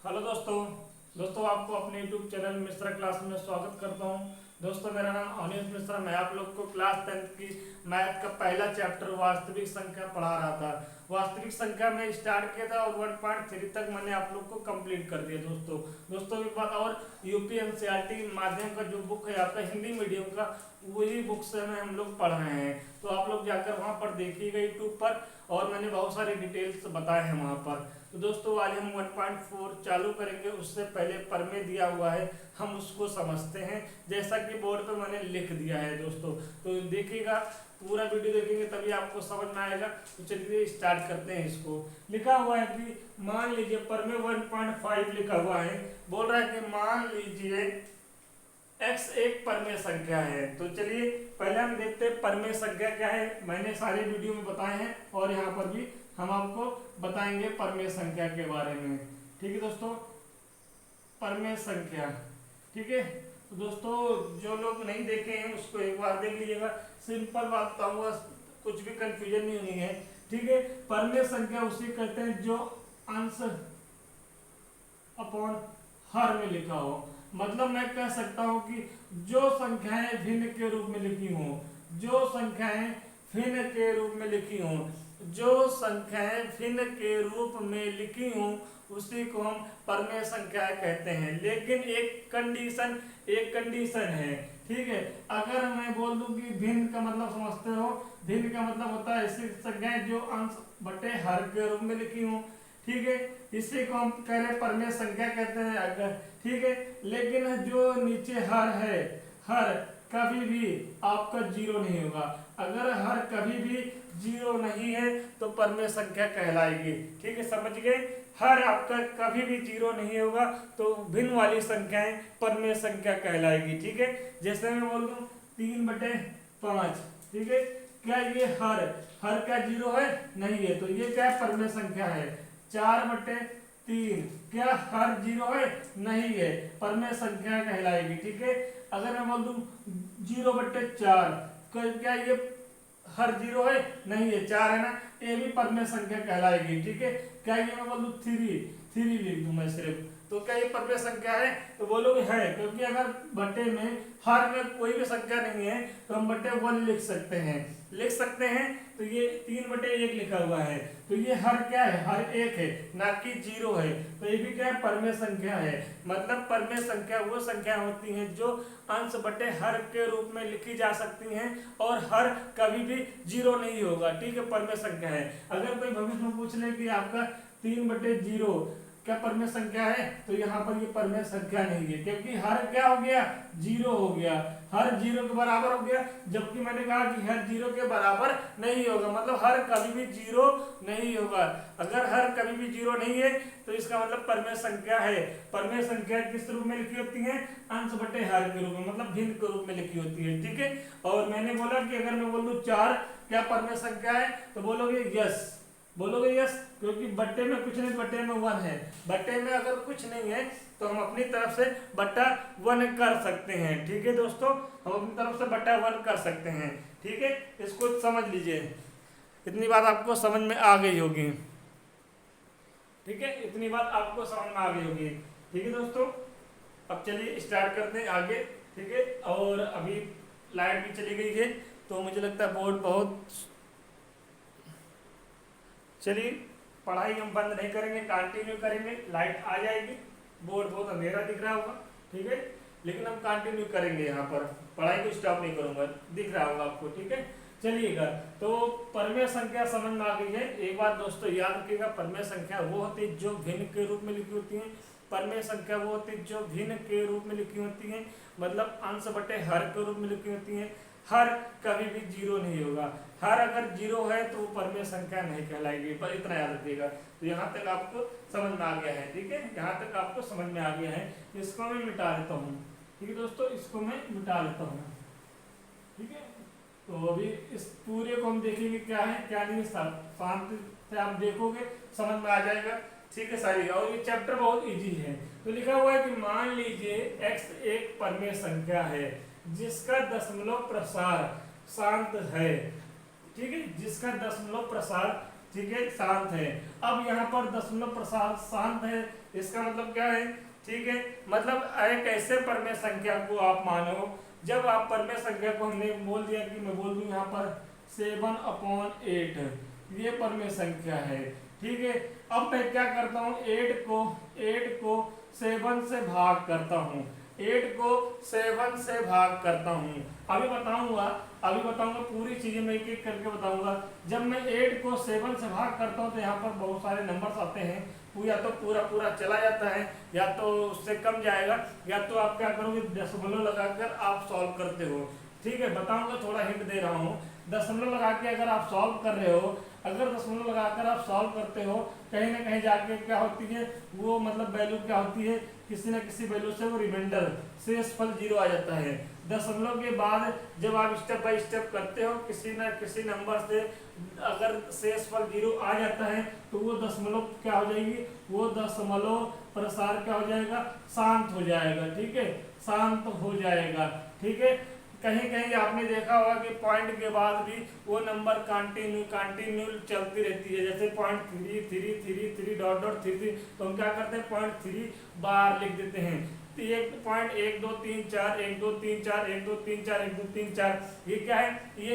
Hello दोस्तों आपको अपने यूट्यूब चैनल मिश्रा क्लास में स्वागत करता हूं। दोस्तों मेरा नाम अनिल मिश्रा। मैं आप लोग को क्लास 10 की मैथ का पहला चैप्टर वास्तविक संख्या पढ़ा रहा था। वास्तविक संख्या में स्टार्ट किया था और 1.3 तक मैंने आप लोग को कंप्लीट कर दिया। दोस्तों एक बात और, यूपी एनसीईआरटी माध्यम का जो बुक है आपका हिंदी मीडियम का, वही बुक से में हम लोग पढ़ रहे हैं। तो आप लोग जाकर वहाँ पर देखिएगा यूट्यूब पर, और मैंने बहुत सारे डिटेल्स बताए हैं वहाँ पर। तो दोस्तों आज हम 1.4 चालू करेंगे। उससे पहले प्रमेय दिया हुआ है, हम उसको समझते हैं जैसा कि बोर्ड पे मैंने लिख दिया है दोस्तों। तो देखिएगा, पूरा वीडियो देखेंगे तभी आपको समझ में आएगा। तो चलिए स्टार्ट करते हैं। इसको लिखा हुआ है कि मान लीजिए प्रमेय 1.5 लिखा हुआ है, बोल रहा है कि मान लीजिए x एक परमेय संख्या है। तो चलिए पहले हम देखते हैं परमेय संख्या क्या है। मैंने सारे वीडियो में बताए हैं और यहाँ पर भी हम आपको बताएंगे परमेय संख्या के बारे में। ठीक है दोस्तों, परमेय संख्या। ठीक है तो दोस्तों जो लोग नहीं देखे हैं उसको एक बार देख लीजिएगा। सिंपल बात बताऊंगा, कुछ भी कंफ्यूजन नहीं होनी है। ठीक है, परमेय संख्या उसे कहते हैं जो अंश अपॉन हर में लिखा हो। मतलब मैं कह सकता हूं कि जो संख्याएं भिन्न के रूप में लिखी हों, जो संख्याएं भिन्न के रूप में लिखी हों, जो संख्याएं भिन्न के रूप में लिखी हों, उसी को हम परमेय संख्या कहते हैं। लेकिन एक कंडीशन है। ठीक है, अगर मैं बोल दूं कि भिन्न का मतलब समझते हो, भिन्न का मतलब होता है ऐसी संख्याएं जो अंश बटे हर के रूप में लिखी हों। ठीक है, इसी को हम कह रहे परमेय संख्या कहते हैं। अगर ठीक है, लेकिन जो नीचे हर है, हर कभी भी आपका जीरो नहीं होगा। अगर हर कभी भी जीरो नहीं है तो परमेय संख्या कहलाएगी। ठीक है, समझ गए। हर आपका कभी भी जीरो नहीं होगा तो भिन्न वाली संख्याएं परमेय संख्या कहलाएगी। ठीक है, जैसे मैं बोल दूं 3/5। ठीक है, क्या ये हर क्या जीरो है? नहीं है, तो ये क्या परमेय संख्या है। 4/3 क्या हर जीरो है? नहीं है, परमेय संख्या कहलाएगी। ठीक है, अगर मैं बोल दूं 0/4, क्या ये हर जीरो है? नहीं है, 4 है ना, ये भी परमेय संख्या कहलाएगी। ठीक है, क्या ये मैं बोल दूं 3 लिख दूं मैं सिर्फ, तो क्या ये परमेय संख्या है? तो बोलोगे है, क्योंकि अगर बटे में हर में कोई भी संख्या नहीं है तो हम बटे 1 लिख सकते हैं। तो ये 3/1 लिखा हुआ है, तो ये हर क्या है? हर एक है, ना कि जीरो है। तो ये भी क्या है? परमेय संख्या है। मतलब परमेय संख्या वो संख्या होती है जो अंश बटे हर के रूप में लिखी जा सकती हैं और हर कभी भी जीरो नहीं होगा। ठीक है, परमेय संख्या है। अगर कोई भविष्य में पूछ ले कि आपका 3/0 क्या परमेय संख्या है, तो यहाँ पर ये परमेय संख्या नहीं है, क्योंकि हर क्या हो गया? जीरो हो गया, हर जीरो के बराबर हो गया। जबकि मैंने कहा कि हर जीरो के बराबर नहीं होगा, मतलब हर कभी भी जीरो नहीं होगा। अगर हर कभी भी जीरो नहीं है तो इसका मतलब परमेय संख्या है। परमेय संख्या किस रूप में लिखी होती है? अंश बटे हर के रूप में, मतलब भिन्न के रूप में लिखी होती है। ठीक है, और मैंने बोला कि अगर मैं बोल दूं 4 क्या परमेय संख्या है, तो बोलोगे यस, क्योंकि बट्टे में कुछ नहीं, बट्टे में 1 है। बट्टे में अगर कुछ नहीं है तो हम अपनी तरफ से बट्टा 1 कर सकते हैं। ठीक है दोस्तों, हम अपनी तरफ से बट्टा 1 कर सकते हैं। ठीक है, इसको समझ लीजिए। इतनी बात आपको समझ में आ गई होगी। ठीक है, इतनी बात आपको समझ में आ गई होगी। ठीक है दोस्तों, अब चलिए स्टार्ट करते हैं आगे। ठीक है, और अभी लाइट भी चली गई है तो मुझे लगता है बोर्ड बहुत, चलिए पढ़ाई हम बंद नहीं करेंगे, कंटिन्यू करेंगे। लाइट आ जाएगी, बोर्ड बहुत अंधेरा दिख रहा होगा। ठीक है, लेकिन हम कंटिन्यू करेंगे, यहाँ पर पढ़ाई को स्टॉप नहीं करूंगा, दिख रहा होगा आपको। ठीक है, चलिएगा। तो परमेय संख्या समझ में आ गई है। एक बात दोस्तों याद रखिएगा, परमेय संख्या वो होती है जो भिन्न के रूप में लिखी होती है। परमेय संख्या वो होती है जो भिन्न के रूप में लिखी होती है, मतलब अंश बटे हर के रूप में लिखी होती है। हर कभी भी जीरो नहीं होगा। हर अगर जीरो है तो वो परमेय संख्या नहीं कहलाएगी, पर इतना याद रखिएगा। तो यहाँ तक आपको समझ में आ गया है। ठीक है, यहाँ तक आपको समझ में आ गया है। इसको मैं मिटा देता हूँ। ठीक है दोस्तों, इसको मैं मिटा देता हूँ। ठीक है, तो अभी इस पूरे को हम देखेंगे क्या है क्या नहीं। शांति से आप देखोगे, समझ में आ जाएगा। ठीक है सारी, और ये चैप्टर बहुत इजी है। तो लिखा हुआ है कि मान लीजिए x एक परमेय संख्या है जिसका दशमलव प्रसार शांत है। ठीक है, जिसका दशमलव प्रसार ठीक है, शांत है। अब यहाँ पर दशमलव प्रसार शांत है, इसका मतलब क्या है, ठीक है, मतलब एक ऐसे परमेय संख्या को आप मानो, जब आप परमेय संख्या को हमने बोल दिया कि मैं बोल दूं यहाँ पर 7/8, ये परमेय संख्या है, ठीक है। अब मैं क्या करता हूँ, 8 को 7 से भाग करता हूँ, 8 को 7 से भाग करता हूँ। अभी बताऊंगा पूरी चीजें मैं एक एक करके बताऊंगा। जब मैं 8 को 7 से भाग करता हूँ तो यहाँ पर बहुत सारे नंबर्स आते हैं, या तो पूरा पूरा चला जाता है, या तो उससे कम जाएगा, या तो आप क्या करोगे, दशमलव लगाकर आप सॉल्व करते हो, ठीक है। बताऊंगा, थोड़ा हिंट दे रहा हूँ। दशमलव लगा के अगर आप सॉल्व कर रहे हो, अगर दशमलव लगाकर आप सॉल्व करते हो, कहीं ना कहीं जाके क्या होती है वो, मतलब वैल्यू क्या होती है, किसी न किसी वैल्यू से वो रिमाइंडर शेषफल 0 आ जाता है। दशमलव के बाद जब आप स्टेप बाय स्टेप करते हो, किसी न किसी नंबर से अगर शेषफल 0 आ जाता है तो वो दशमलव क्या हो जाएगी, वो दशमलव प्रसार क्या हो जाएगा, शांत हो जाएगा, ठीक है, शांत हो जाएगा, ठीक है। कहीं कहीं आपने देखा होगा कि पॉइंट के बाद भी वो नंबर कंटिन्यू चलती रहती है, जैसे पॉइंट 3 डॉट डॉट 3 तो हम क्या करते हैं, पॉइंट 3 बार लिख देते हैं। तो ये पॉइंट 1 2 3 4 1 2 3 4 1 2 3 4 1 2 3 4, ये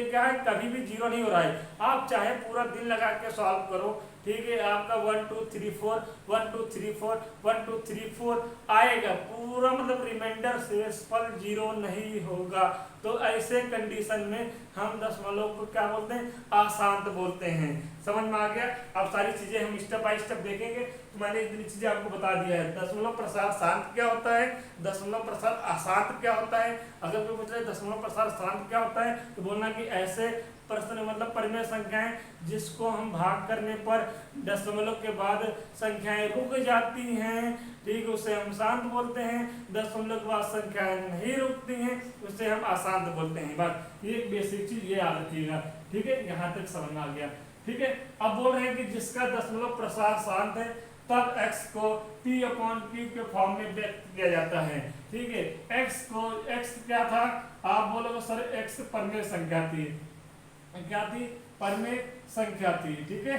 क्या है, कभी भी 0 नहीं हो रहा है। आप चाहे पूरा दिन लगा के सॉल्व करो, ठीक है, आपका 1 2 3 4 1 2 3 4 1 2 3 4 आएगा पूरा, मतलब रिमाइंडर शेषफल 0 नहीं होगा। तो ऐसे कंडीशन में हम दशमलव को क्या बोलते हैं, अशांत बोलते हैं। समझ में आ गया। अब सारी चीजें हम स्टेप बाय स्टेप देखेंगे, तो मैंने इतनी चीजें आपको बता दिया है। दशमलव प्रसार शांत क्या होता है, दशमलव प्रसार अशांत क्या होता है। अगर कोई पूछ रहे दशमलव प्रसार शांत क्या होता है, तो बोलना कि ऐसे प्रश्न मतलब परिमेय संख्याएं जिसको हम भाग करने पर दशमलव के बाद संख्याएं रुक जाती हैं, ठीक, उसे हम शांत बोलते हैं। दशमलव के बाद संख्याएं नहीं रुकती हैं, उसे हम अशांत बोलते हैं। बस ये बेसिक चीज ये याद रखिएगा, ठीक है, यहाँ तक समझ में आ गया, ठीक है। अब बोल रहे हैं कि जिसका दशमलव प्रसार शांत है तब x को p/q के फॉर्म में व्यक्त किया जाता है, ठीक है। x क्या था, आप बोलोगे सर x परमेय संख्या थी, क्या थी, परमेय संख्या थी, ठीक है।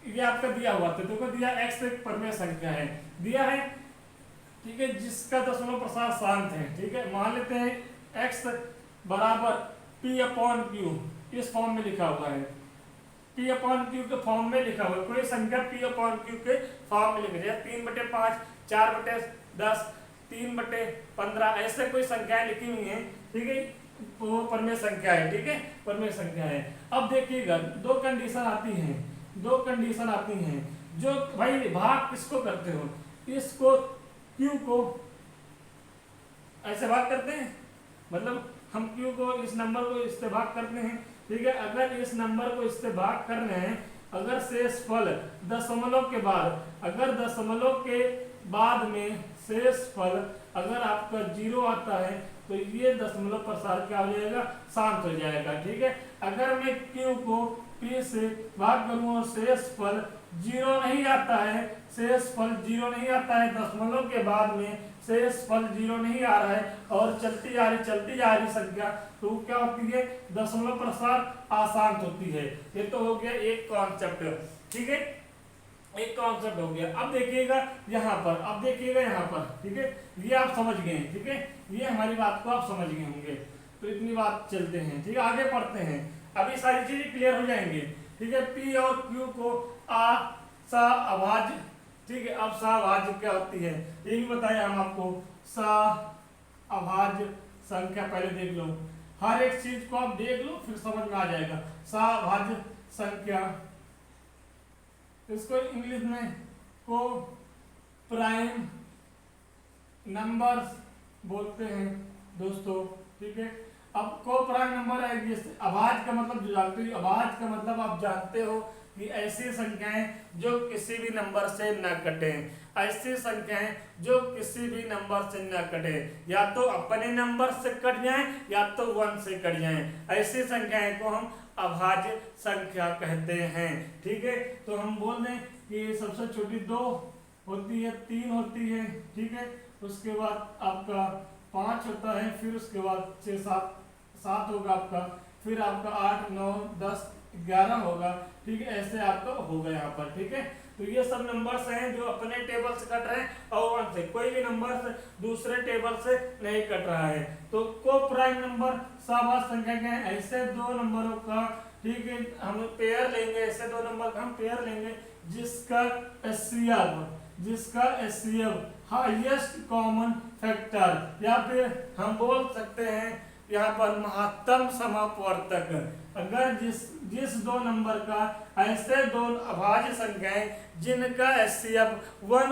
ये आपका दिया हुआ था, देखो दिया x एक परमेय संख्या है, दिया है, ठीक है, जिसका दशमलव प्रसार शांत है, ठीक है। मान लेते हैं x बराबर p/q, इस फॉर्म में लिखा हुआ है, p/q के फॉर्म में लिखा हुआ है, कोई संख्या p/q के फॉर्म में लिख दिया, 3/5 4/10 3/15 ऐसे कोई संख्याएं लिखी हुई हैं, ठीक है, वो परमेय संख्या है, ठीक है, परमेय संख्या है। अब देखिएगा दो कंडीशन आती हैं, जो भाई भाग किसको करते हो, इसको q को ऐसे भाग करते हैं, मतलब हम q को इस नंबर को इससे भाग करते हैं, ठीक है। अगर इस नंबर को इससे भाग कर रहे हैं, अगर शेषफल दशमलव के बाद, अगर दशमलव के बाद में शेषफल अगर आपका 0 आता है तो ये दशमलव प्रसार क्या हो जाएगा, शांत हो जाएगा, ठीक है। अगर मैं q को p से भाग करूं और शेषफल 0 नहीं आता है, शेषफल 0 नहीं आता है, दशमलव के बाद में शेषफल 0 नहीं आ रहा है और चलती जा रही संख्या, तो क्या होती है, दशमलव प्रसार अशांत होती है। ये तो हो गया एक कॉन्सेप्ट, ठीक है, एक कॉन्सेप्ट हो गया। अब देखिएगा यहाँ पर, ठीक है, ये आप समझ गए, ठीक है, ये हमारी बात को आप समझ गए होंगे, तो इतनी बात चलते हैं, ठीक है, आगे पढ़ते हैं। अभी सारी चीजें क्लियर हो जाएंगे, ठीक है। p और q को सा अभाज्य, ठीक है। अब सा अभाज्य क्या होती है ये भी बताया हम आपको, सा अभाज्य संख्या पहले देख लो, हर एक चीज को आप देख लो फिर समझ में आ जाएगा। सा अभाज्य संख्या, इसको इंग्लिश में को प्राइम नंबर्स बोलते हैं दोस्तों, ठीक है। अब को प्राइम नंबर है, ये अभाज्य का मतलब जो जानते हो, अभाज्य का मतलब आप जानते हो कि ऐसी संख्याएं जो किसी भी नंबर से न कटे, ऐसी संख्याएं जो किसी भी नंबर से न कटे, या तो अपने नंबर से कट जाएं या तो 1 से कट जाएं, ऐसी संख्याएं को हम अभाज्य संख्या कहते हैं, ठीक है। तो हम बोल दें कि सबसे छोटी 2 होती है, 3 होती है, ठीक है, उसके बाद आपका 5 होता है, फिर उसके बाद 6 7 होगा आपका, फिर आपका 8 9 10 11 होगा। ठीक है, ऐसे आपका होगा यहाँ पर। ठीक है, तो ये सब नंबर्स हैं जो अपने टेबल से कट रहे हैं और वन से, कोई भी नंबर दूसरे टेबल से नहीं कट रहा है। तो को प्राइम नंबर सहभाज्य संख्या क्या है? ऐसे दो नंबरों का, ठीक है, हम पेयर लेंगे, ऐसे दो नंबर का हम पेयर लेंगे जिसका एचसीएफ हाईएस्ट कॉमन फैक्टर, या फिर हम बोल सकते हैं यहाँ पर महत्तम समापवर्तक। अगर जिस दो नंबर का ऐसे दो अभाज्य संख्याएं जिनका एचसीएफ 1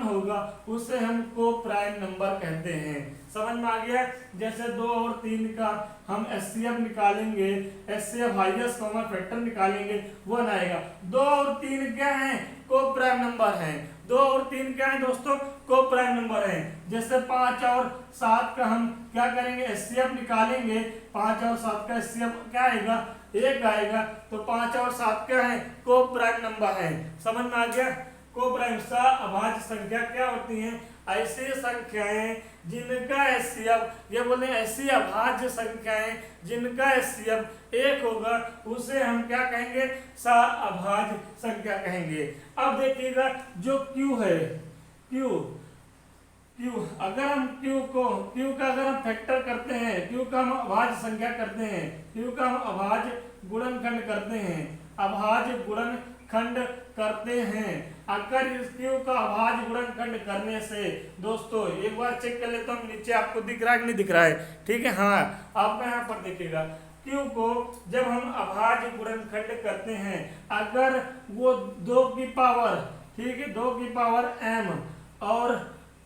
होगा उसे हम को प्राइम नंबर कहते हैं। समझ में आ गया? जैसे 2 और 3 का हम एचसीएफ निकालेंगे, एचसीएफ हाईएस्ट कॉमन फैक्टर निकालेंगे, 1 आएगा। 2 और 3 क्या है? को प्राइम नंबर है। 2 और 3 क्या है दोस्तों? को प्राइम नंबर है। जैसे 5 और 7 का हम क्या करेंगे? एचसीएफ निकालेंगे। 5 और 7 का एचसीएफ क्या आएगा? 1 आएगा। तो 5 और 7 क्या है? को प्राइम नंबर है। समझ में आ गया? को प्राइम अभाज्य संख्या क्या होती है? ऐसी संख्याएं जिनका एचसीएफ, ये बोले ऐसी अभाज्य संख्याएं जिनका एचसीएफ 1 होगा उसे हम क्या कहेंगे? अभाज्य संख्या कहेंगे। अब देखिएगा जो Q है, Q अगर हम Q का अगर हम फैक्टर करते हैं, Q का हम अभाज्य संख्या करते हैं, Q का हम अभाज्य गुणनखंड करते हैं। अगर इस Q का अभाज्य गुणनखंड करने से दोस्तों, एक बार चेक कर लेता हूँ नीचे आपको दिख रहा है कि नहीं दिख रहा है? ठीक है, हाँ, आपका यहाँ पर देखिएगा Q को जब हम अभाज्य गुणनखंड करते हैं, अगर वो 2 की पावर, ठीक है, 2 की पावर m और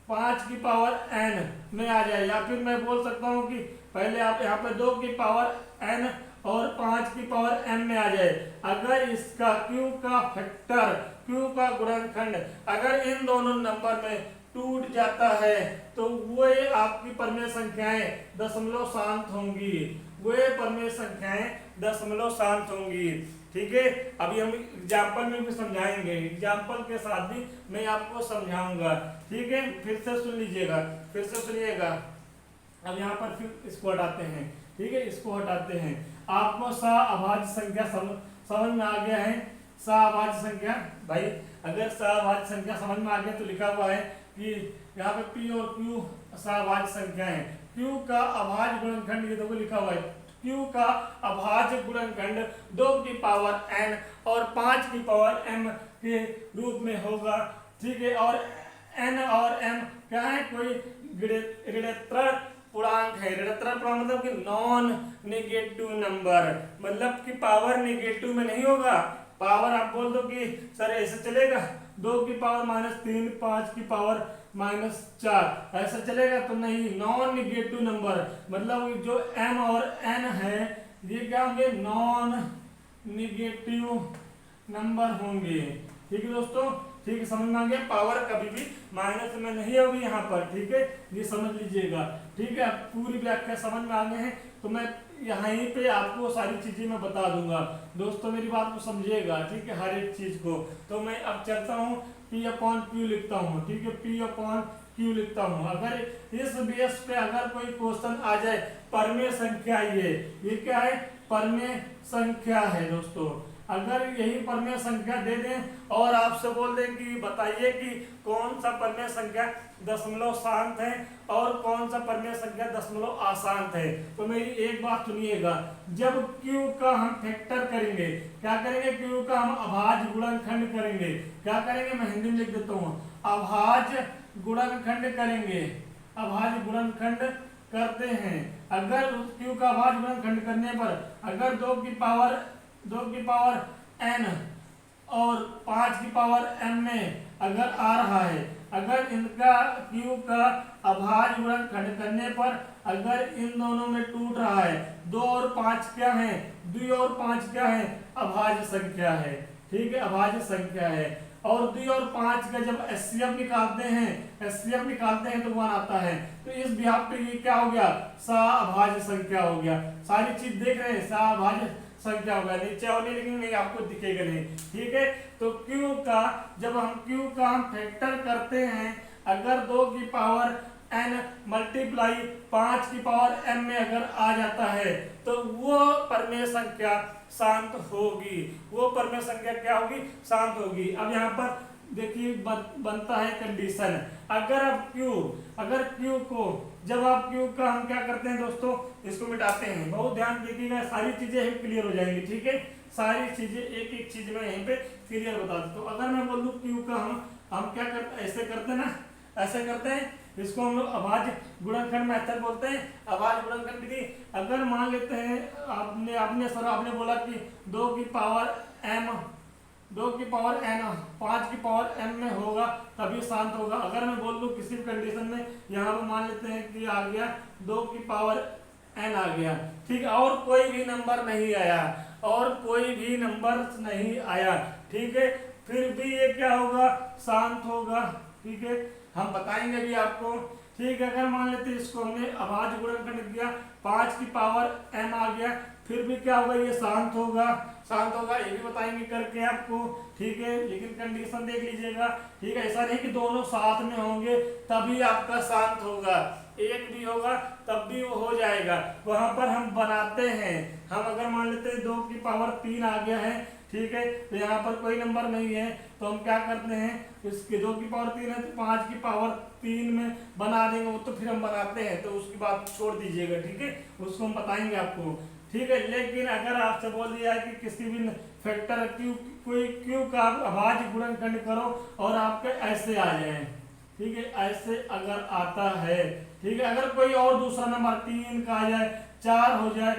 5 की पावर n में आ जाए, या फिर मैं बोल सकता हूँ कि पहले आप यहाँ पे 2 की पावर n और 5 की पावर m में आ जाए। अगर इसका Q का फैक्टर, Q का गुणनखंड अगर इन दोनों नंबर में टूट जाता है तो वो आपकी परमेय संख्याएं दशमलव शांत होंगी। ठीक है, अभी हम एग्जाम्पल में भी समझाएंगे, एग्जाम्पल के साथ भी मैं आपको समझाऊंगा। ठीक है, फिर से सुनिएगा। अब यहाँ पर फिर इसको हटाते हैं। ठीक है, इसको हटाते हैं। आपको अभाज्य संख्या समझ में आ गया है? अभाज्य संख्या, भाई अगर अभाज्य संख्या समझ में आ गया तो लिखा हुआ है कि यहाँ पे P और Q अभाज्य संख्या है। Q का अभाज्य गुणनखंड ये देखो लिखा हुआ है, Q का अभाज्य गुणनखंड 2 की पावर n और 5 की पावर m के रूप में होगा। ठीक है, और n और m क्या है? कोई ऋणात्मक पूर्णांक है। ऋणात्मक पूर्णांक मतलब कि नॉन नेगेटिव नंबर, मतलब कि पावर नेगेटिव में नहीं होगा। पावर आप बोल दो कि सर ऐसे चलेगा, 2 की पावर -3, 5 की पावर -4, ऐसा चलेगा? तो नहीं, नॉन नेगेटिव नंबर, मतलब जो m और n है ये क्या होंगे? नॉन नेगेटिव नंबर होंगे। ठीक है दोस्तों, ठीक है, समझ में आ गया? पावर कभी भी माइनस में नहीं होगी यहाँ पर। ठीक है, ये समझ लीजिएगा। ठीक है, पूरी व्याख्या समझ में आ गए हैं तो मैं यहीं पे आपको सारी चीजें मैं बता दूंगा। दोस्तों मेरी बात को समझिएगा, ठीक है, हर एक चीज को। तो मैं अब चलता हूँ P/Q लिखता हूँ। ठीक है, P/Q लिखता हूँ। अगर इस बेस पे अगर कोई क्वेश्चन आ जाए, परमेय संख्या, ये क्या है? परमेय संख्या है दोस्तों। अगर यही परमेय संख्या दे दें और आपसे बोल दें कि बताइए कि कौन सा परमेय संख्या दशमलव शांत है और कौन सा परमेय संख्या दशमलव अशांत है, तो मेरी एक बात सुनिएगा। जब Q का हम फैक्टर करेंगे, क्या करेंगे? Q का हम अभाज्य गुणनखंड करेंगे। क्या करेंगे? मैं हिंदी में लिख देता हूँ, अभाज्य गुणनखंड करेंगे। अभाज्य गुणनखंड करते हैं। अगर Q का अभाज्य गुणनखंड करने पर अगर 2 की पावर n और 5 की पावर m में अगर आ रहा है, अगर इनका Q का अभाज्य गुणनखंड करने पर अगर इन दोनों में टूट रहा है, 2 और 5 क्या है? 2 और 5 क्या है? अभाज्य संख्या है। ठीक है, अभाज्य संख्या है। और 2 और 5 का जब एचसीएफ निकालते हैं तो 1 आता है। तो इस बिहाफ पे ये क्या हो गया? अभाज्य संख्या हो गया। सारी चीज देख रहे हैं, अभाज्य संख्या होगा। नीचे और नहीं आपको दिखेगा नहीं। ठीक है, तो Q का जब हम Q का हम फैक्टर करते हैं, अगर 2 की पावर n मल्टीप्लाई 5 की पावर m में अगर आ जाता है तो वो परमेय संख्या शांत होगी। वो परमेय संख्या क्या होगी? शांत होगी। अब यहाँ पर देखिए बनता है कंडीशन, अगर Q को, जब आप Q का हम क्या करते हैं दोस्तों, इसको मिटाते हैं। बहुत ध्यान देखिएगा, सारी चीजें क्लियर हो जाएंगी, ठीक है। सारी चीजें एक एक चीज में यहीं पे क्लियर बता देता हूँ। अगर मैं बोल दूं Q का हम क्या करते, ऐसे करते हैं ना, ऐसे करते हैं, इसको हम लोग अभाज्य गुणनखंड मेथड बोलते हैं, अभाज्य गुणनखंड विधि। अगर मान लेते हैं आपने बोला कि 2 की पावर n 5 की पावर m में होगा तभी शांत होगा। अगर मैं बोल दूं किसी भी कंडीशन में, यहाँ पर मान लेते हैं कि आ गया 2 की पावर n आ गया, ठीक है, और कोई भी नंबर नहीं आया, ठीक है, फिर भी ये क्या होगा? शांत होगा, ठीक है, हम बताएंगे भी आपको, ठीक है। अगर मान लेते हैं इसको हमने अभाज्य गुणनखंड किया, 5 की पावर m आ गया, फिर भी क्या होगा? ये शांत होगा, ये भी बताएंगे करके आपको, ठीक है। लेकिन कंडीशन देख लीजिएगा, ठीक है, ऐसा नहीं कि दोनों साथ में होंगे तभी आपका शांत होगा, एक भी होगा तब भी वो हो जाएगा। वहां पर हम बनाते हैं, हम अगर मान लेते हैं 2 की पावर 3 आ गया है, ठीक है, तो यहाँ पर कोई नंबर नहीं है, तो हम क्या करते हैं, इसके 2 की पावर 3 है तो 5 की पावर 3 में बना देंगे, वो तो फिर हम बनाते हैं, तो उसकी बात छोड़ दीजिएगा, ठीक है, उसको हम बताएंगे आपको, ठीक है। लेकिन अगर आपसे बोल दिया है कि किसी भी फैक्टर क्यू का अभाज्य गुणनखंड करो और आपके ऐसे आ जाए, ठीक है, ऐसे अगर आता है, ठीक है, अगर कोई और दूसरा नंबर 3 का आ जाए, 4 हो जाए,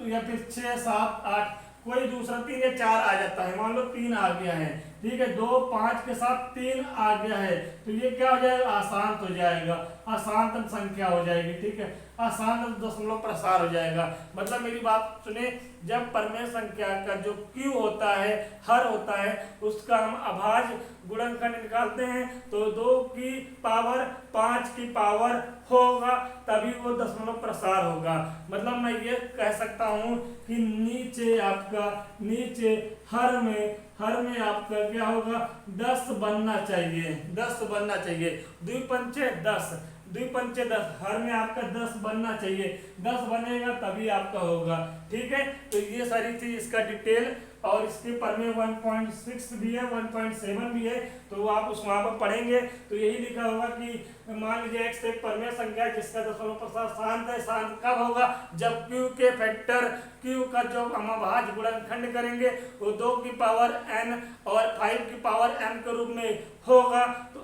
या फिर 6 7 8 कोई दूसरा 3 या 4 आ जाता है, मान लो 3 आ गया है, ठीक है, 2 5 के साथ 3 आ गया है, तो ये क्या हो जाएगा? अशांत हो जाएगा, अशांत संख्या हो जाएगी, ठीक है, अशांत दशमलव प्रसार हो जाएगा। मतलब मेरी बात सुने, जब परमेय संख्या का जो Q होता है, हर होता है, उसका हम अभाज्य गुणनखंड निकालते हैं तो 2 की पावर 5 की पावर होगा तभी वो दशमलव प्रसार होगा। मतलब मैं ये कह सकता हूँ कि नीचे हर में आपका क्या होगा? 10 बनना चाहिए, 2 पंचे 10, 2 पंचे 10, हर में आपका 10 बनना चाहिए, 10 बनेगा तभी आपका होगा, ठीक है। तो ये सारी चीज इसका डिटेल, और इसके परमेय 1.6 भी है, 1.7 भी है, तो आप उस वहां पर पढ़ेंगे तो यही लिखा होगा कि मान लीजिए x एक परमेय संख्या है जिसका दशमलव प्रसार शांत है। शांत कब होगा? जब Q के फैक्टर Q का जो हम अभाज्य गुणनखंड करेंगे वो 2 की पावर n और 5 की पावर m के रूप में होगा तो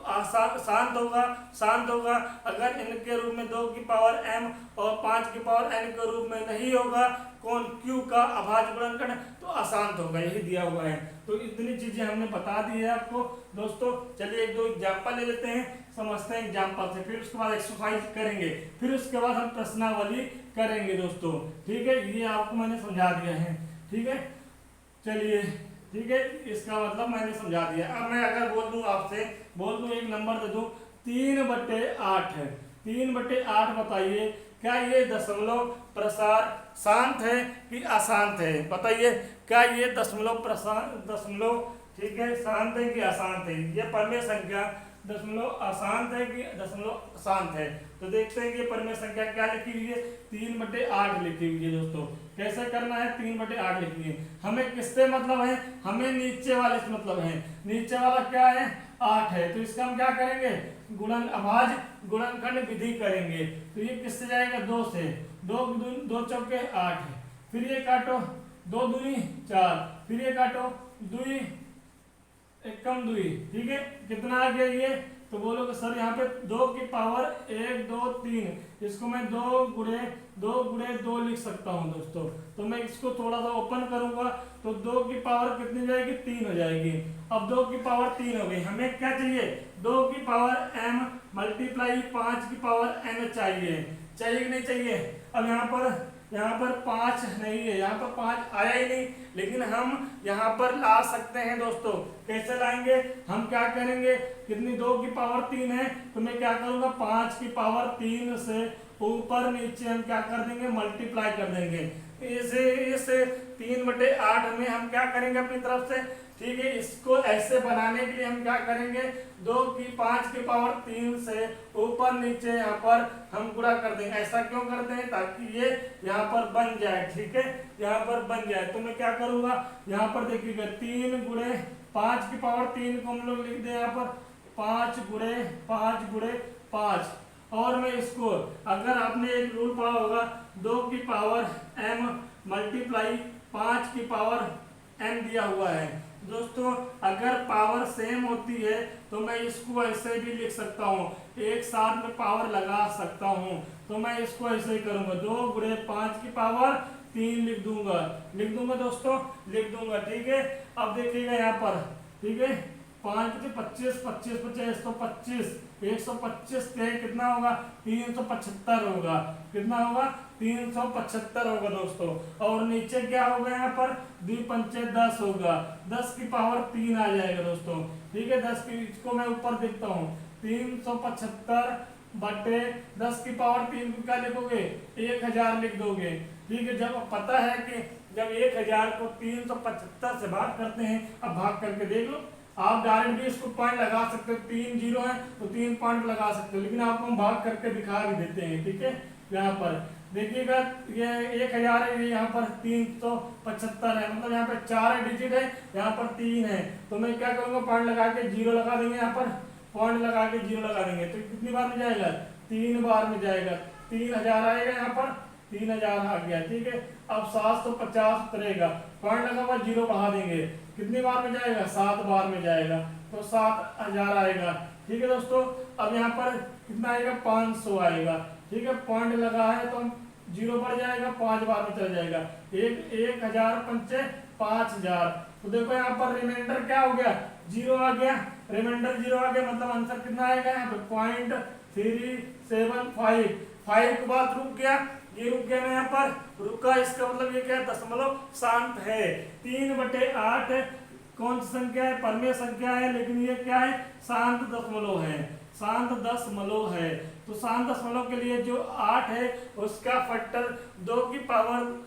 शांत होगा। अगर इनके रूप में 2 की पावर m और 5 की पावर n के रूप में नहीं होगा कौन? Q का अभाज्य गुणनखंड, तो अशांत होगा, यही दिया हुआ है। तो इतनी चीजें हमने बता दी है आपको दोस्तों। चलिए एक दो एग्जाम्पल ले लेते हैं, समझते हैं एग्जाम्पल से, फिर उसके बाद एक्सरसाइज करेंगे, फिर उसके बाद हम प्रश्नावली करेंगे दोस्तों, ठीक है। ये आपको मैंने समझा दिया है, ठीक है। चलिए ठीक है, इसका मतलब मैंने समझा दिया। अब मैं अगर बोल दूं आपसे, एक नंबर दे दूं 3/8 है, 3/8 बताइए क्या ये दशमलव प्रसार शांत है कि अशांत है? बताइए क्या ये दशमलव ठीक है शांत है कि अशांत है? ये परमेय संख्या दशमलव अशांत है कि दशमलव शांत है? तो देखते हैं कि परमेय संख्या क्या लिखी हुई है, 3/8 लिखी हुई है दोस्तों। कैसे करना है? 3/8 लिखनी है। हमें किससे मतलब है? हमें नीचे वाले से मतलब है। नीचे वाला क्या है? 8 है, तो इसका हम क्या करेंगे? अभाज्य गुणनखंड विधि करेंगे। तो ये किससे जाएगा? 2 से, 2 चौके 8 है, फिर ये काटो 2 दूनी 4, फिर ये काटो 2 एकम 2, ठीक है। कितना आ गया ये? तो बोलोगे सर यहाँ पे 2 की पावर 1 2 3, इसको मैं 2 गुणे 2 लिख सकता हूँ दोस्तों। तो मैं इसको थोड़ा सा ओपन करूंगा तो 2 की पावर कितनी जाएगी? 3 हो जाएगी। अब 2 की पावर 3 हो गई, हमें क्या चाहिए? 2 की पावर m मल्टीप्लाई 5 की पावर n चाहिए कि नहीं चाहिए? अब यहाँ पर 5 नहीं है, यहाँ पर 5 आया ही नहीं, लेकिन हम यहाँ पर ला सकते हैं दोस्तों। कैसे लाएंगे? हम क्या करेंगे? कितनी? 2 की पावर 3 है, तो मैं क्या करूँगा? 5 की पावर 3 से ऊपर नीचे हम क्या कर देंगे? मल्टीप्लाई कर देंगे। इस 3/8 में हम क्या करेंगे? अपनी तरफ से ठीक है, इसको ऐसे बनाने के लिए हम क्या करेंगे, 2 की 5 की पावर 3 से ऊपर नीचे यहाँ पर हम गुणा कर देंगे। ऐसा क्यों करते हैं, ताकि ये यहाँ पर बन जाए। ठीक है, यहाँ पर बन जाए तो मैं क्या करूंगा, यहाँ पर देखिएगा 3 गुणे 5 की पावर 3 को हम लोग लिख दें यहाँ पर 5 गुणे 5 गुणे 5। और मैं इसको, अगर आपने एक रूल पढ़ा होगा, 2 की पावर m मल्टीप्लाई 5 की पावर m दिया हुआ है। दोस्तों अगर पावर सेम होती है तो मैं इसको ऐसे भी लिख सकता हूँ, एक साथ में पावर लगा सकता हूँ। तो मैं इसको ऐसे ही करूंगा, 2 गुणे 5 की पावर 3 लिख दूंगा दोस्तों, लिख दूंगा। ठीक है, अब देखिएगा यहाँ पर, ठीक है, 5 से 25 25 50 125 125 कितना होगा, 375 होगा। कितना होगा, 375 होगा दोस्तों। और नीचे क्या होगा, यहाँ पर 2 पंचे 10 होगा, 10 की पावर 3 आ जाएगा दोस्तों। ठीक है, 10 की, इसको मैं ऊपर देखता हूँ, 375 बटे 10 की पावर 3 को क्या लिखोगे, 1000 लिख दोगे। ठीक है, जब पता है कि जब 1000 को 375 से भाग करते हैं, अब भाग करके देख लो, आप डायरेक्ट भी इसको पॉइंट लगा सकते हो, 3 जीरो है तो 3 पॉइंट लगा सकते हो, लेकिन आपको हम भाग करके दिखा भी देते हैं। ठीक है, यहाँ पर देखिएगा ये 1000 है, ये यहाँ पर 375 है, मतलब यहाँ पे 4 डिजिट है, यहाँ पर 3 है। तो मैं क्या करूँगा, पॉइंट लगा के जीरो लगा देंगे, यहाँ पर पॉइंट लगा के जीरो लगा देंगे। तो कितनी बार में जाएगा, 3 बार में जाएगा, 3000 आएगा, यहाँ पर 3000 आ गया। ठीक है, अब 750 उतरेगा, पॉइंट लगा हुआ जीरो बढ़ा देंगे, कितनी बार में जाएगा, 7 बार में जाएगा, तो 7000 आएगा। ठीक है दोस्तों, अब यहाँ पर कितना आएगा, 500 आएगा। ठीक है, पॉइंट लगा है तो जीरो बढ़ जाएगा, 5 बार में चल जाएगा, 1000 पंचे 5000। तो देखो यहाँ पर रिमाइंडर क्या हो गया, जीरो आ गया, रिमाइंडर जीरो आ गया, मतलब आंसर कितना आएगा यहाँ पे 0.375। 5 के बाद रुक गया, ये रुक गया ना, यहाँ पर रुका, इसका मतलब ये क्या है, दशमलव शांत है। 3/8 कौन सी संख्या है, परमेय संख्या है, लेकिन ये क्या है, शांत दशमलव है, शांत दशमलव है। तो शांत दशमलव के लिए जो 8 है उसका फैक्टर 2 की पावर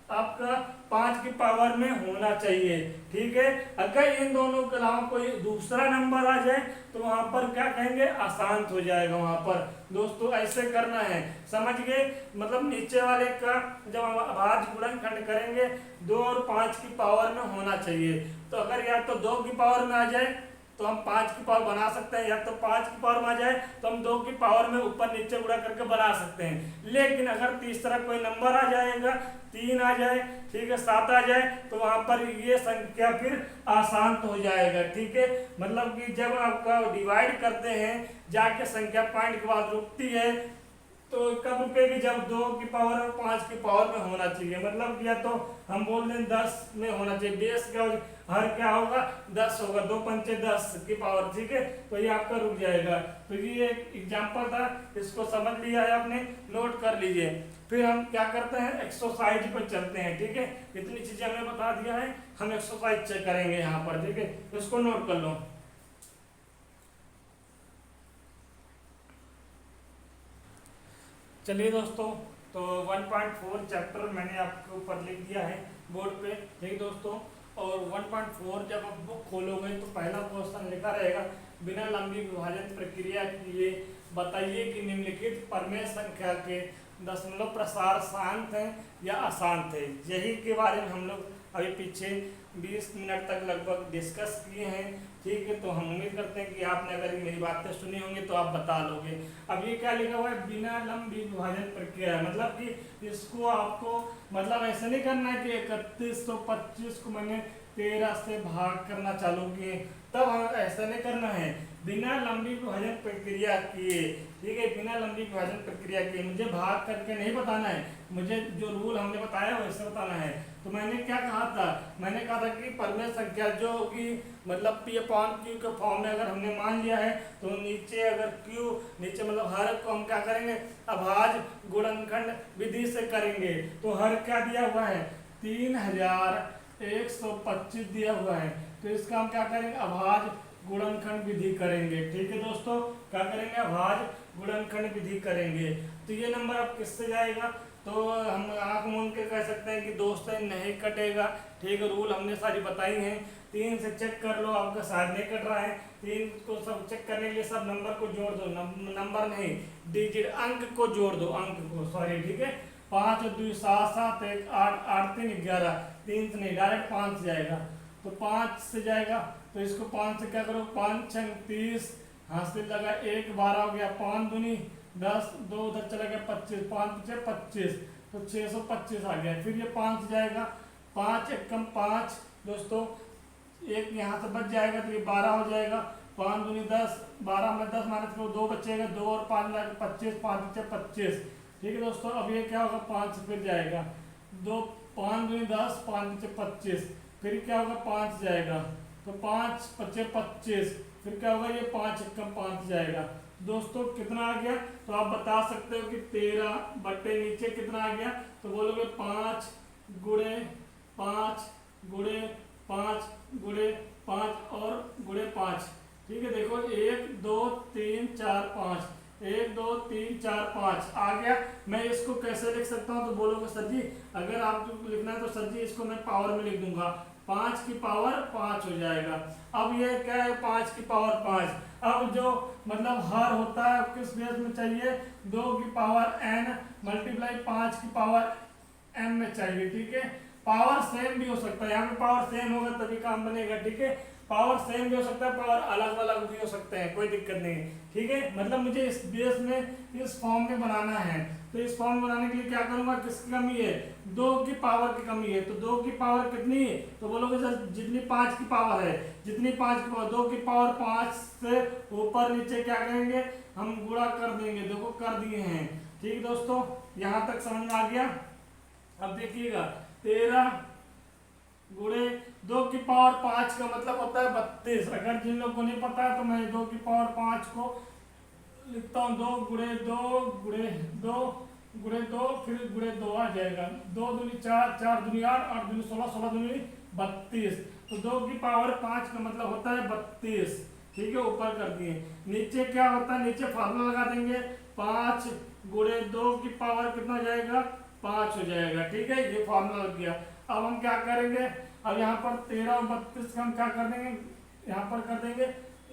आपका 5 की पावर में होना चाहिए। ठीक है, अगर इन दोनों के अलावा कोई दूसरा नंबर आ जाए तो वहां पर क्या कहेंगे, अशांत हो जाएगा। वहां पर दोस्तों ऐसे करना है, समझ गए, मतलब नीचे वाले का जब हम अभाज्य गुणनखंड करेंगे 2 और 5 की पावर में होना चाहिए। तो अगर या तो 2 की पावर में आ जाए तो हम 5 की पावर बना सकते हैं, या तो 5 की पावर में आ जाए तो हम 2 की पावर में ऊपर नीचे गुणा करके बना सकते हैं। लेकिन अगर तीसरा कोई नंबर आ जाएगा, 3 आ जाए, ठीक है, 7 आ जाए, तो वहां पर ये संख्या फिर अशांत हो जाएगा। ठीक है, मतलब कि जब आपका डिवाइड करते हैं जाके संख्या पॉइंट के बाद रुकती है, तो कब रुकेगी, जब 2 की पावर और 5 की पावर में होना चाहिए। मतलब या तो हम बोल दें 10 में होना चाहिए, बेस का हर क्या होगा, 10 होगा, 2 पंचे 10 की पावर। ठीक है, तो ये आपका रुक जाएगा। तो ये एक एग्जाम्पल था, इसको समझ लिया है आपने, नोट कर लीजिए। फिर हम क्या करते हैं, एक्सरसाइज पर चलते हैं। ठीक है, इतनी चीजें हमने बता दिया है, हम एक्सरसाइज चेक करेंगे यहाँ पर। ठीक है, इसको नोट कर लो। चलिए दोस्तों, तो 1.4 चैप्टर मैंने आपके ऊपर लिख दिया है बोर्ड पे। ठीक दोस्तों, और 1.4 जब आप बुक खोलोगे तो पहला क्वेश्चन लिखा रहेगा, बिना लंबी विभाजन प्रक्रिया किए बताइए कि निम्नलिखित परमेय संख्या के दशमलव प्रसार शांत है या अशांत है। यही के बारे में हम लोग अभी पीछे 20 मिनट तक लगभग डिस्कस किए हैं। ठीक है, तो हम उम्मीद करते हैं कि आपने अगर मेरी बातें सुनी होंगी तो आप बता लोगे। अब ये क्या लिखा हुआ है, बिना लंबी विभाजन प्रक्रिया, मतलब कि इसको आपको मतलब ऐसे नहीं करना है कि 3125 को मैंने 13 से भाग करना चालू किए, तब हमें ऐसा नहीं करना है, बिना लंबी विभाजन प्रक्रिया किए। ठीक है, बिना लंबी विभाजन प्रक्रिया किए, मुझे भाग करके नहीं बताना है, मुझे जो रूल हमने बताया वैसे बताना है। तो मैंने क्या कहा था, मैंने कहा था कि परमेय संख्या जो होगी, मतलब P/Q के फॉर्म में अगर हमने मान लिया है तो नीचे अगर Q नीचे मतलब हर को हम क्या करेंगे, अभाज्य गुणनखंड विधि से करेंगे। तो हर क्या दिया हुआ है, 3125 दिया हुआ है, तो इसका हम क्या करेंगे, अभाज्य गुणनखंड विधि करेंगे। ठीक है दोस्तों, क्या करेंगे, अभाज्य गुणनखंड विधि करेंगे। तो ये नंबर अब किससे जाएगा, तो हम आंख मूंद के कह सकते हैं कि दोस्तों नहीं कटेगा। ठीक है, रूल हमने सारी बताई हैं। 3 से चेक कर लो, आपका शायद नहीं कट रहा है। 3 को सब चेक करने के लिए सब नंबर को जोड़ दो, नंबर नहीं डिजिट अंक को जोड़ दो, अंक को सॉरी, ठीक है। 5 और 2 7 7 1 8 8 3 11, 3 से नहीं डायरेक्ट 5 से जाएगा, तो 5 से जाएगा। तो इसको 5 से क्या करो, 5 छंग 30, हासिल लगा 1 12 हो गया, 5 दूनी 10, 2 उधर चला गया 25, 5 पीछे 25, तो 625 आ गया। फिर ये 5 से जाएगा, 5 एकम 5 दोस्तों, एक यहाँ से बच जाएगा तो ये 12 हो जाएगा, 5 दूनी 10, 12 में 10 माइनस करो 2 बचेगा, 2 और 5 मिला के 25, 5 पीछे 25, ठीक है दोस्तों। अब ये क्या होगा, 5 से फिर जाएगा, 2 5 दूनी 10, 5 पीछे 25, फिर क्या होगा 5 जाएगा, तो 5 पीछे 25, फिर क्या होगा ये 5 एकम 5 जाएगा दोस्तों। कितना आ गया, तो आप बता सकते हो कि 13 बटे नीचे कितना आ गया, तो बोलोगे 5 गुणे 5 गुणे 5 गुणे 5 और गुणे 5, ठीक है। देखो 1 2 3 4 5, 1 2 3 4 5 आ गया। मैं इसको कैसे लिख सकता हूँ, तो बोलोगे सर जी अगर आपको लिखना है तो सर जी इसको मैं पावर में लिख दूंगा, 5 की पावर 5 हो जाएगा। अब ये क्या है, 5 की पावर 5, अब जो मतलब हर होता है किस बेस में चाहिए, 2 की पावर n मल्टीप्लाई 5 की पावर m में चाहिए, ठीक है। पावर सेम भी हो सकता है, यहाँ पे पावर सेम होगा तभी काम बनेगा, ठीक है। पावर सेम भी हो सकता है, पावर अलग अलग भी हो सकते हैं, कोई दिक्कत नहीं है, ठीक है। मतलब मुझे इस बेस में इस फॉर्म में बनाना है, तो इस फॉर्म में बनाने के लिए क्या करूंगा, किसकी कमी है, 2 की पावर की कमी है। तो 2 की पावर कितनी है, तो बोलोगे सर जितनी 5 की पावर है, जितनी 5 की पावर, 2 की पावर 5 से ऊपर नीचे क्या करेंगे, हम गुणा कर देंगे, देखो कर दिए हैं, ठीक दोस्तों। यहाँ तक समझ में आ गया। अब देखिएगा 13 गुणे 2 की पावर 5 का मतलब होता है 32। अगर जिन लोगों को नहीं पता है तो मैं 2 की पावर 5 को लिखता हूँ, 2 गुणे 2 गुणे 2 गुणे 2, फिर गुणे 2 आ जाएगा, 2 दूनी 4, 4 दूनी 8, 8 दूनी 16, 16 दूनी 32। तो 2 की पावर 5 का मतलब होता है 32, ठीक है। ऊपर कर दिए, नीचे क्या होता है, नीचे फार्मूला लगा देंगे, 5 गुणे 2 की पावर कितना हो जाएगा, 5 हो जाएगा, ठीक है। ये फार्मूला लग गया। अब हम क्या करेंगे, अब यहाँ पर 13 और 32 का हम क्या कर देंगे, यहाँ पर कर देंगे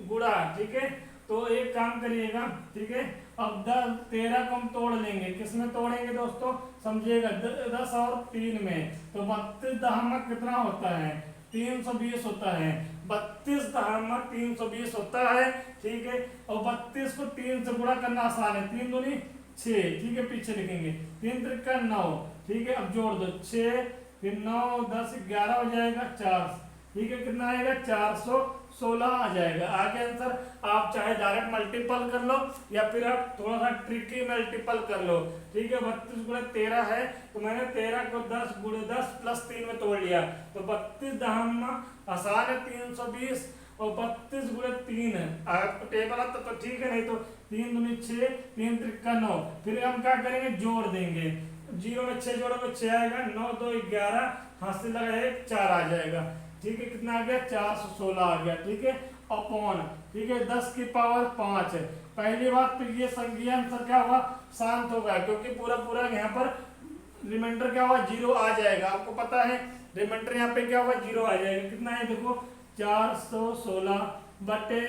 गुणा, ठीक है। तो एक काम करिएगा, ठीक है। अब 13 को हम तोड़ लेंगे, किसमें तोड़ेंगे दोस्तों, समझिएगा 10 और 3 में, तो 32 दशमलव कितना होता है, 320 होता है, 32 दशमलव 320 होता है, ठीक है। और 32 को 3 से गुणा करना आसान है, 3 दूनी 6, ठीक है, पीछे लिखेंगे, 3 त्रिका 9, ठीक है। अब जोड़ दो 6, फिर 9 10 11 हो जाएगा 4, ठीक है। कितना आएगा, 416 आ जाएगा। आगे आंसर आप चाहे डायरेक्ट मल्टीपल कर लो या फिर आप थोड़ा सा ट्रिकी मल्टीपल कर लो, ठीक है। 32 गुणे 13 है, तो मैंने 13 को 10 गुणे 10 प्लस 3 में तोड़ लिया, तो 32 दशमलव आसान है 320, और 32 गुणे 3 है, आपको टेबल आता तो ठीक है, नहीं तो 3 दूनी 6, 3 त्रिका 9, फिर हम क्या करेंगे, जोड़ देंगे, 0 में 6 जोड़ो में 6 आएगा, 9 2 11, हाथ से लगा 1 4 आ जाएगा, ठीक है। कितना आ गया, 416 आ गया, ठीक है। अपॉन, ठीक है, 10 की पावर 5 है। पहली बात तो ये संख्या आंसर क्या होगा, शांत होगा, क्योंकि पूरा पूरा यहाँ पर रिमाइंडर क्या होगा, 0 आ जाएगा। आपको पता है रिमाइंडर यहाँ पे क्या होगा, 0 आ जाएगा। कितना है देखो, 416 बटे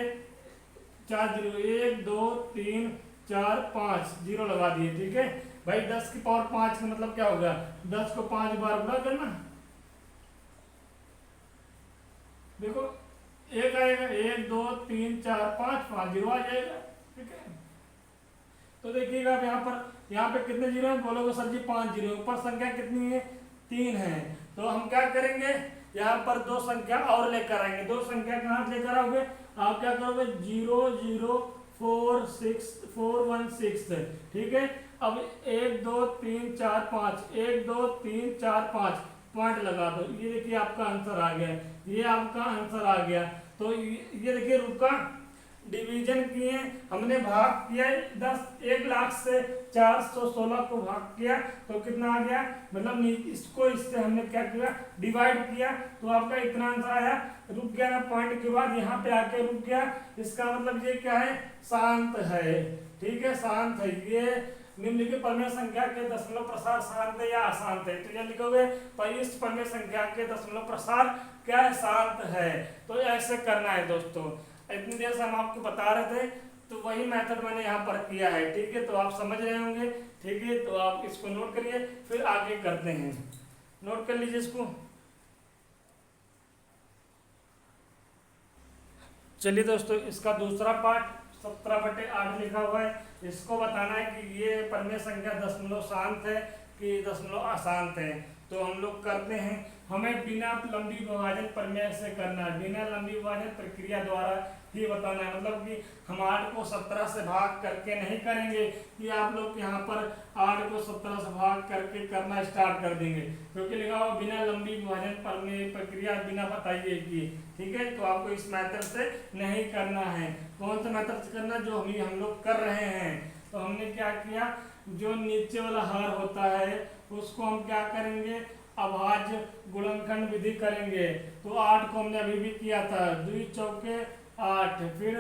4 0, 1 2 3 4 5 0 लगा दिए, ठीक है भाई। 10 की पावर 5 का मतलब क्या होगा, 10 को 5 बार गुणा करना, देखो 1 आएगा, 1 2 3 4 5 5 0 आ जाएगा, ठीक है। तो देखिएगा अब यहाँ पे कितने जीरो हैं, बोलोगे सर जी 5 जीरो, ऊपर संख्या कितनी है, 3 है। तो हम क्या करेंगे, यहाँ पर 2 संख्या और लेकर आएंगे। 2 संख्या कहाँ से लेकर आओगे, आप क्या करोगे, 0 0 4 6 4 1 6, ठीक है। अब 1 2 3 4 5, 1 2 3 4 5 पॉइंट लगा दो, ये देखिए आपका आंसर आ गया, ये आपका आंसर आ गया। तो ये देखिए रुका, डिवीजन किए, हमने भाग किया 1 लाख से 416 को भाग किया, तो कितना आ गया, मतलब इसको इससे हमने क्या किया, डिवाइड किया, तो आपका इतना आंसर आया। रुक गया ना पॉइंट के बाद, यहाँ पे आके रुक गया, इसका मतलब ये क्या है, शांत है, ठीक है, शांत है। ये निम्नलिखित परमेय संख्या के दशमलव प्रसार शांत है या अशांत है। तो यह लिखोगे इस परमेय संख्या के दशमलव प्रसार क्या है, शांत है। तो ऐसे करना है दोस्तों। इतनी देर से हम आपको बता रहे थे, तो वही मेथड मैंने यहाँ पर किया है। ठीक है, तो आप समझ रहे होंगे। ठीक है, तो आप इसको नोट करिए, फिर आगे करते हैं। नोट कर लीजिए इसको। चलिए दोस्तों, इसका दूसरा पार्ट 17/8 लिखा हुआ है। इसको बताना है कि ये परमेय संख्या दशमलव शांत है कि दशमलव अशांत है। तो हम लोग करते हैं। हमें बिना लंबी विभाजन प्रमेय से करना है, बिना लंबी विभाजन प्रक्रिया द्वारा ही बताना है। मतलब कि हम 8 को 17 से भाग करके नहीं करेंगे कि आप लोग यहाँ पर 8 को 17 से भाग करके करना स्टार्ट कर देंगे, क्योंकि लिखा हुआ बिना लंबी विभाजन प्रमेय प्रक्रिया बिना बताइए कि। ठीक है, तो आपको इस मेथड से नहीं करना है। कौन सा मेथड से करना, जो हम लोग कर रहे हैं। तो हमने क्या किया, जो नीचे वाला हर होता है उसको हम क्या करेंगे, अभाज्य गुणनखंड विधि करेंगे। तो 8 को हमने अभी भी किया था, 2 चौके 8, फिर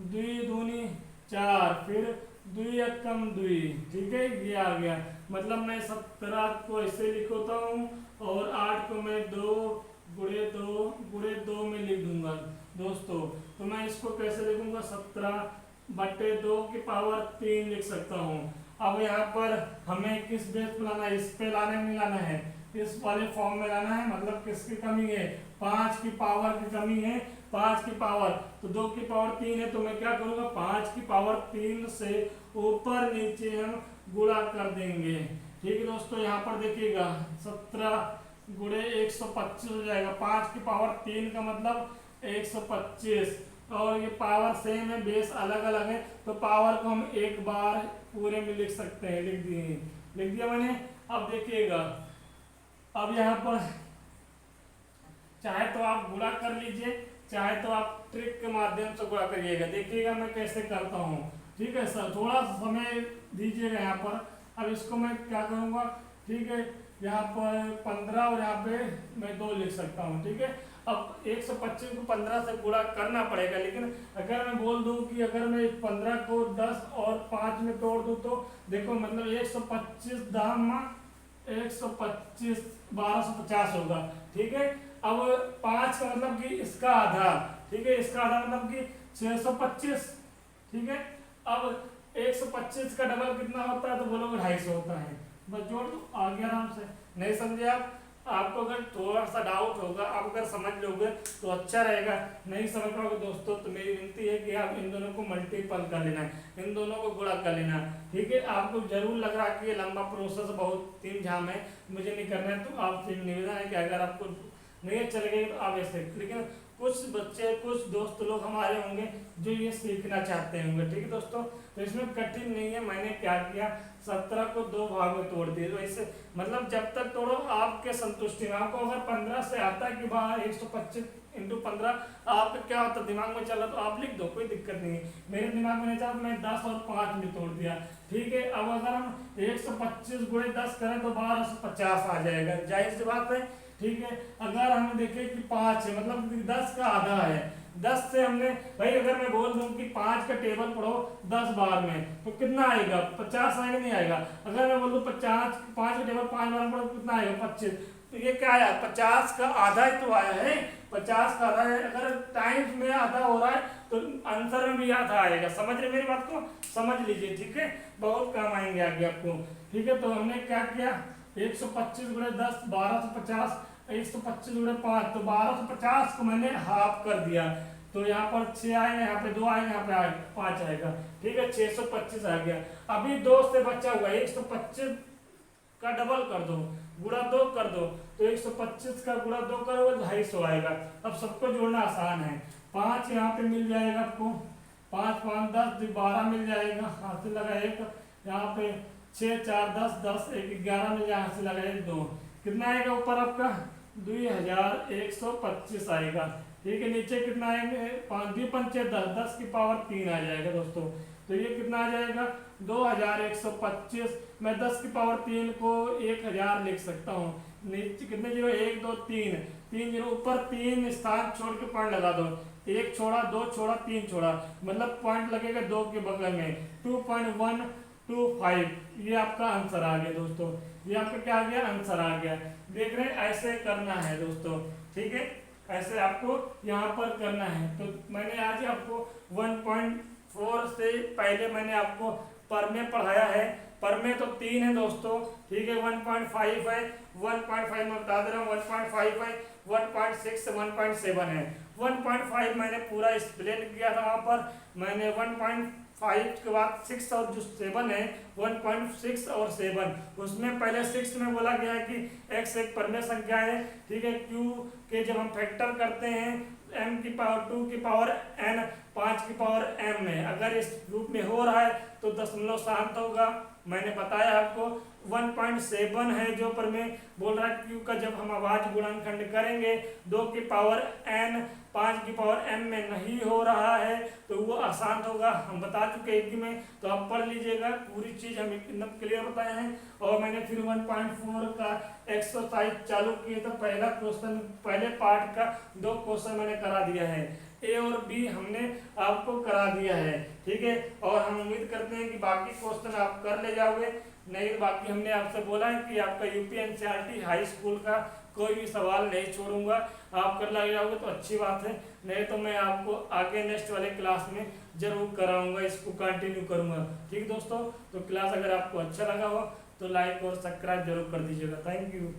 2 दूनी 4, फिर 2 एकम 2। ठीक है, ये आ गया। मतलब मैं 17 को ऐसे लिखता हूँ और 8 को मैं 2 गुणे 2 में लिख दूंगा दोस्तों। तो मैं इसको कैसे लिखूंगा, 17/2 की पावर 3 लिख सकता हूँ। अब यहाँ पर हमें किस बेस पे लाना है, इस पे लाना नहीं लाना है, इस वाले फॉर्म में लाना है। मतलब किसकी कमी है, 5 की पावर की कमी है। 5 की पावर, तो 2 की पावर 3 है, तो मैं क्या करूँगा, 5 की पावर 3 से ऊपर नीचे हम गुणा कर देंगे। ठीक है दोस्तों, यहाँ पर देखिएगा 17 गुणे 125 हो जाएगा। 5 की पावर 3 का मतलब 125, और ये पावर सेम है, बेस अलग अलग है, तो पावर को हम एक बार पूरे में लिख सकते हैं। लिख दिया मैंने। अब देखिएगा, अब यहाँ पर चाहे तो आप गुणा कर लीजिए, चाहे तो आप ट्रिक के माध्यम से गुणा करिएगा। देखिएगा मैं कैसे करता हूँ। ठीक है सर, थोड़ा सा समय दीजिएगा यहाँ पर। अब इसको मैं क्या करूँगा, ठीक है, यहाँ पर 15 और यहाँ पे मैं 2 लिख सकता हूँ। ठीक है, अब 125 को 15 से गुणा करना पड़ेगा, लेकिन अगर मैं बोल दूं कि अगर मैं 15 को 10 और 5 में तोड़ दूं, तो देखो मतलब 125 दाम 125 1250 होगा। ठीक है, अब 5 का मतलब कि इसका आधा। ठीक है, इसका आधा मतलब कि 625। ठीक है, अब 125 का डबल कितना होता है, तो बोलोगे 250 होता है। बस जोड़ दो, आ गया आराम से। नहीं समझे आप, आपको अगर थोड़ा सा डाउट होगा, आप अगर समझ लोगे तो अच्छा रहेगा। नहीं समझ पाओगे दोस्तों, तो मेरी विनती है कि आप इन दोनों को मल्टीपल कर लेना है, इन दोनों को गुणा कर लेना। ठीक है, आपको जरूर लग रहा है कि ये लंबा प्रोसेस बहुत तीन झाम है, मुझे नहीं करना है, तो आपसे निवेदन है कि अगर आपको नहीं चलेगा तो आप ऐसे। लेकिन कुछ बच्चे, कुछ दोस्त लोग हमारे होंगे जो ये सीखना चाहते होंगे। ठीक है दोस्तों, तो इसमें कठिन नहीं है। मैंने क्या किया, 17 को 2 भाग में तोड़ दिए। तो इससे मतलब जब तक तोड़ो आपके संतुष्टि में। आपको अगर 15 से आता है कि बाहर 125 × 15 आपका क्या होता है, दिमाग में चला, तो आप लिख दो, कोई दिक्कत नहीं है। मेरे दिमाग में नहीं चला, मैं 10 और 5 में तोड़ दिया। ठीक है, अब अगर हम 125 × 10 करें तो 1250 आ जाएगा, जाहिर सी बात है। ठीक है, अगर हम देखें कि 5 है, मतलब 10 का आधा है। 10 से हमने भाई, अगर मैं बोल दूं कि 5 का टेबल पढ़ो 10 बार में, तो कितना आएगा, 50 आएगा, नहीं आएगा। अगर मैं बोल दूं 5 का टेबल 5 बार में पढ़ो, कितना आएगा, 25। तो ये क्या आया, 50 का आधा ही तो आया है, 50 का आधा है। अगर टाइम्स में आधा हो रहा है तो आंसर में भी आधा आएगा। समझ रहे मेरी बात को, समझ लीजिए। ठीक है, बहुत काम आएंगे आगे आपको। ठीक है, तो हमने क्या किया, 125 × 10 1250, 125 × 5, तो 1250 को मैंने हाफ कर दिया। तो यहाँ पर 6 आएगा, यहाँ पे 2 आएगा, यहाँ पे 5 आएगा। ठीक है, 625 आ गया। अभी 2 से बचा हुआ है, 125 का डबल कर दो, गुणा 2 कर दो, तो 125 का गुणा 2 करोगे तो 250 आएगा। अब सबको जोड़ना आसान है। 5 यहाँ पे मिल जाएगा आपको, 5 5 10 12 मिल जाएगा, हाथ से लगा 1, यहाँ पे 6 4 10 10 1 11 मिल जाएगा, हाथ से लगा 1 2, कितना आएगा ऊपर आपका 2125 आएगा। ठीक है, नीचे कितना आएंगे, 5 2 5 10 10 की पावर 3 आ जाएगा दोस्तों। तो ये कितना आ जाएगा, 2125। मैं 10 की पावर 3 को 1000 लिख सकता हूँ। नीचे कितने जीरो, 1 2 3 जीरो, ऊपर 3 स्थान छोड़ के पॉइंट लगा दो, 1 छोड़ा 2 छोड़ा 3 छोड़ा, मतलब पॉइंट लगेगा 2 के बगल में। 2.1 5। ये आपका आंसर आ गया दोस्तों, ये आपका क्या आ गया, आंसर आ गया। देख रहे हैं, ऐसे करना है दोस्तों, ठीक है, ऐसे आपको यहाँ पर करना है। तो मैंने आज आपको 1.4 से पहले मैंने आपको पर में पढ़ाया है। पर में तो 3 है दोस्तों, ठीक है, 1.5 है, 1.5 मैं बता दे रहा हूँ, 1.5 है, 1.6 1.7 है। 1.5 मैंने पूरा एक्सप्लेन किया था वहाँ पर। मैंने 1.5 के बाद 6 और जो 7 है, 1.6 और 7, उसमें पहले 6 में बोला गया है कि x एक परमेय संख्या है, ठीक है, q के जब हम फैक्टर करते हैं m की पावर 2 की पावर n 5 की पावर m में, अगर इस रूप में हो रहा है तो दशमलव शांत होगा। मैंने बताया आपको 1.7 है जो पर में बोल रहा है q का जब हम आवाज गुणनखंड करेंगे 2 की पावर n 5 की पावर m में नहीं हो रहा है तो वो अशांत होगा। हम बता चुके एक में, तो आप पढ़ लीजिएगा, पूरी चीज हम एकदम क्लियर बताए हैं। और मैंने फिर 1.4 का एक्सरसाइज चालू किए तो पहला क्वेश्चन, पहले पार्ट का 2 क्वेश्चन मैंने करा दिया है, ए और बी हमने आपको करा दिया है, ठीक है। और हम उम्मीद करते हैं कि बाकी क्वेश्चन आप कर ले जाओगे। नहीं, बाकी हमने आपसे बोला है कि आपका यूपी एनसीईआरटी हाई स्कूल का कोई भी सवाल नहीं छोड़ूंगा, आप कर लग जाओगे तो अच्छी बात है, नहीं तो मैं आपको आगे नेक्स्ट वाले क्लास में जरूर कराऊंगा, इसको कंटिन्यू करूंगा, ठीक दोस्तों। तो क्लास अगर आपको अच्छा लगा हो तो लाइक और सब्सक्राइब जरूर कर दीजिएगा। Thank you.